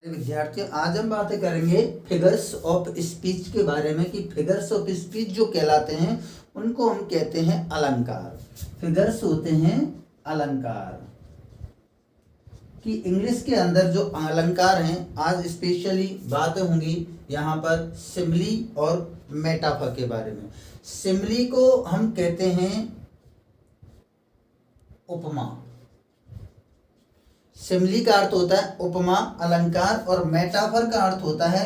विद्यार्थियों, आज हम बातें करेंगे फिगर्स ऑफ स्पीच के बारे में कि फिगर्स ऑफ स्पीच जो कहलाते हैं उनको हम कहते हैं अलंकार। फिगर्स होते हैं अलंकार कि इंग्लिश के अंदर जो अलंकार हैं, आज स्पेशली बातें होंगी यहाँ पर सिमली और मेटाफर के बारे में। सिमली को हम कहते हैं उपमा। सिमली का अर्थ होता है उपमा अलंकार और मेटाफर का अर्थ होता है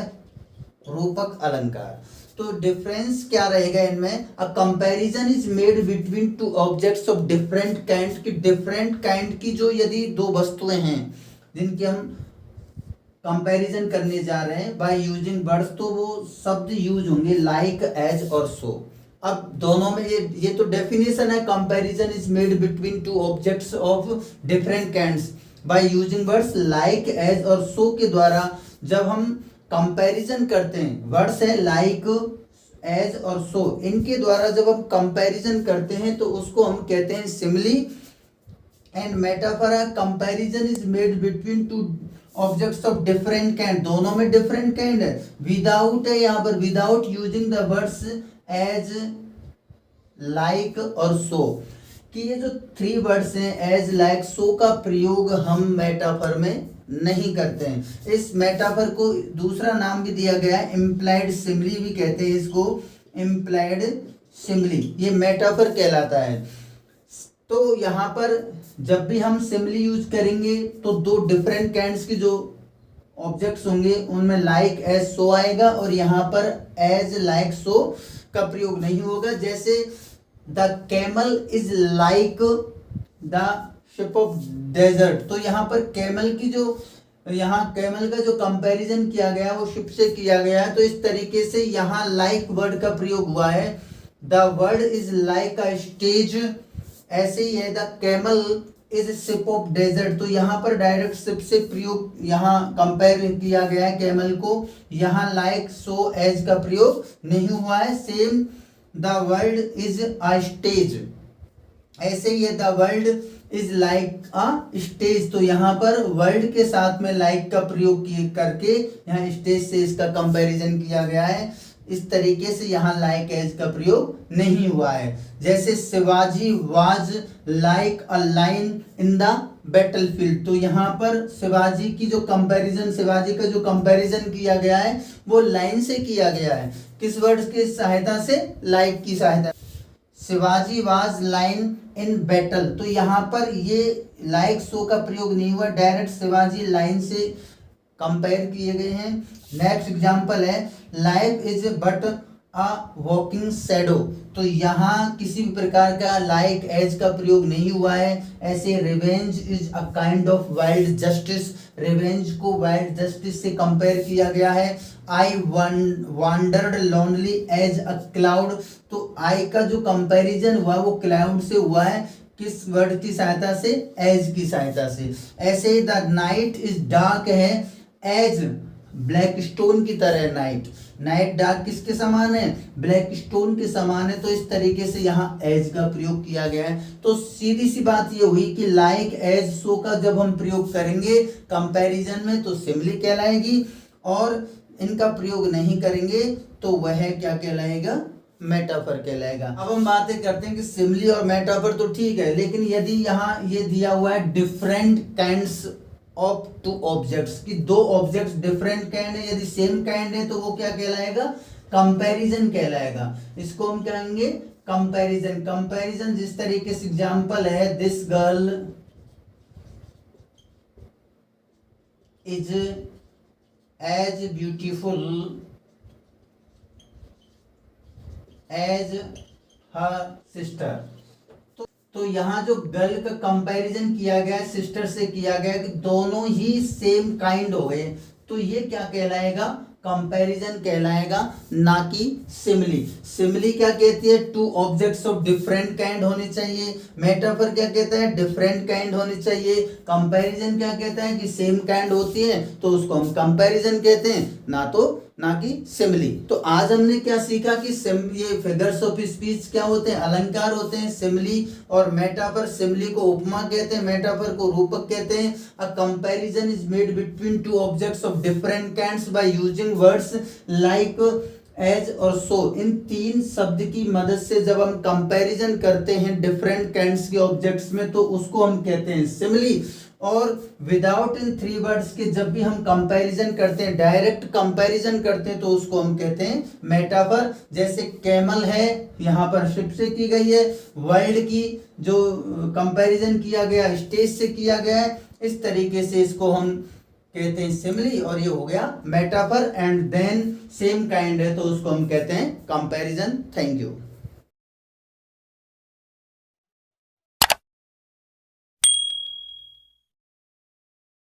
रूपक अलंकार। तो डिफरेंस क्या रहेगा इनमें? अ comparison is made between two objects of different kind की डिफरेंट काइंड की जो यदि दो वस्तुएं हैं जिनकी हम कंपैरिजन करने जा रहे हैं बाय यूजिंग वर्ड्स, तो वो शब्द यूज होंगे लाइक, एज और सो। अब दोनों में ये तो डेफिनेशन है, comparison is made between two objects of different kinds by using words like, as और सो के द्वारा जब हम कंपैरिजन करते हैं, वर्ड्स है लाइक, एज और सो, इनके द्वारा जब हम कंपैरिजन करते हैं तो उसको हम कहते हैं simile. And metaphor comparison is made between two objects of different kind, दोनों में डिफरेंट काइंड है, विदाउट है यहाँ पर, without using the words as, like और सो, कि ये जो थ्री वर्ड्स हैं एज, लाइक, सो का प्रयोग हम मेटाफर में नहीं करते हैं। इस मेटाफर को दूसरा नाम भी दिया गया है, इम्प्लाइड सिमिली भी कहते हैं इसको, इम्प्लाइड सिमिली, ये मेटाफर कहलाता है। तो यहाँ पर जब भी हम सिमिली यूज करेंगे तो दो डिफरेंट काइंड्स की जो ऑब्जेक्ट्स होंगे उनमें लाइक, एज, सो आएगा और यहाँ पर एज, लाइक, सो का प्रयोग नहीं होगा। जैसे the camel is like the ship of desert, तो यहाँ पर कैमल की जो, यहाँ कैमल का जो कंपैरिजन किया गया वो शिप से किया गया है, तो इस तरीके से यहाँ लाइक वर्ड का प्रयोग हुआ है। The word is like a stage, ऐसे ही है the camel is ship of desert, तो यहाँ पर डायरेक्ट शिप से प्रयोग यहाँ कंपेयर किया गया है कैमल को, यहाँ लाइक, सो, एज का प्रयोग नहीं हुआ है। Same the world is a stage, ऐसे ही है the world is like a stage, तो यहाँ पर वर्ल्ड के साथ में लाइक का प्रयोग करके यहाँ स्टेज से इसका कंपैरिजन किया गया है। इस तरीके से यहाँ लाइक, एज का प्रयोग नहीं हुआ है। जैसे Shivaji was like a line in the battlefield, तो यहाँ पर शिवाजी की जो कंपैरिजन, शिवाजी का जो कंपैरिजन किया गया है वो लाइन से किया गया है। किस वर्ड की सहायता से? लाइक की सहायता। Shivaji was line in battle, तो यहाँ पर ये लाइक, सो का प्रयोग नहीं हुआ, डायरेक्ट शिवाजी लाइन से कंपेयर किए गए हैं। नेक्स्ट एग्जांपल है life is but a walking shadow, तो यहाँ किसी भी प्रकार का लाइक, एज का प्रयोग नहीं हुआ है। ऐसे revenge is a kind of wild justice, revenge को वाइल्ड जस्टिस से कंपेयर किया गया है। I wandered lonely as a cloud, तो आई का जो कंपैरिजन हुआ वो क्लाउड से हुआ है, किस वर्ड की सहायता से? एज की सहायता से। ऐसे द नाइट इज डार्क है एज ब्लैक स्टोन की तरह, नाइट, नाइट डार्क किसके समान है? ब्लैक स्टोन के समान है, तो इस तरीके से यहाँ एज का प्रयोग किया गया है। तो सीधी सी बात ये हुई कि लाइक, एज, सो का जब हम प्रयोग करेंगे कंपैरिजन में तो सिमिली कहलाएगी, और इनका प्रयोग नहीं करेंगे तो वह क्या कहलाएगा? मेटाफर कहलाएगा। अब हम बातें करते हैं कि सिमिली और मेटाफर तो ठीक है, लेकिन यदि यहाँ ये दिया हुआ है different kinds of two objects, की दो ऑब्जेक्ट्स डिफरेंट काइंड है, यदि सेम काइंड है तो वो क्या कहलाएगा? कंपैरिजन कहलाएगा। इसको हम कहेंगे कंपैरिजन। कंपैरिजन जिस तरीके से एग्जांपल है, this girl is as beautiful as her sister, तो यहाँ जो गर्ल का कंपैरिजन किया गया है सिस्टर से किया गया कि दोनों ही सेम काइंड हो गए, तो ये क्या कहलाएगा? कंपैरिजन कहलाएगा, ना कि सिमिली। सिमिली क्या कहती है? To objects of different kind होने चाहिए। मेटाफर क्या कहता है? डिफरेंट काइंड होने चाहिए। कंपैरिजन क्या कहता है? कि सेम काइंड होती है तो उसको हम कंपैरिजन कहते हैं, ना तो ना कि सिमिली। तो आज हमने क्या सीखा कि ये फिगर्स ऑफ स्पीच क्या होते हैं, अलंकार होते हैं। सिमिली और मेटाफर, सिमिली को उपमा कहते हैं, मेटाफर को रूपक कहते हैं। A comparison is made between two objects of different kinds by using words like as और सो। इन तीन शब्द की मदद से जब हम कंपैरिजन करते हैं डिफरेंट काइंड्स के ऑब्जेक्ट्स में तो उसको हम कहते हैं सिमिली। और विदाउट इन थ्री वर्ड्स के जब भी हम कंपैरिजन करते हैं, डायरेक्ट कंपैरिजन करते हैं, तो उसको हम कहते हैं मेटाफर। जैसे कैमल है, यहाँ पर शिप से की गई है। वर्ल्ड की जो कंपैरिजन किया गया स्टेज से किया गया है, इस तरीके से इसको हम कहते हैं सिमिली। और ये हो गया metaphor. And then same kind है तो उसको हम कहते हैं कंपैरिजन। Thank you.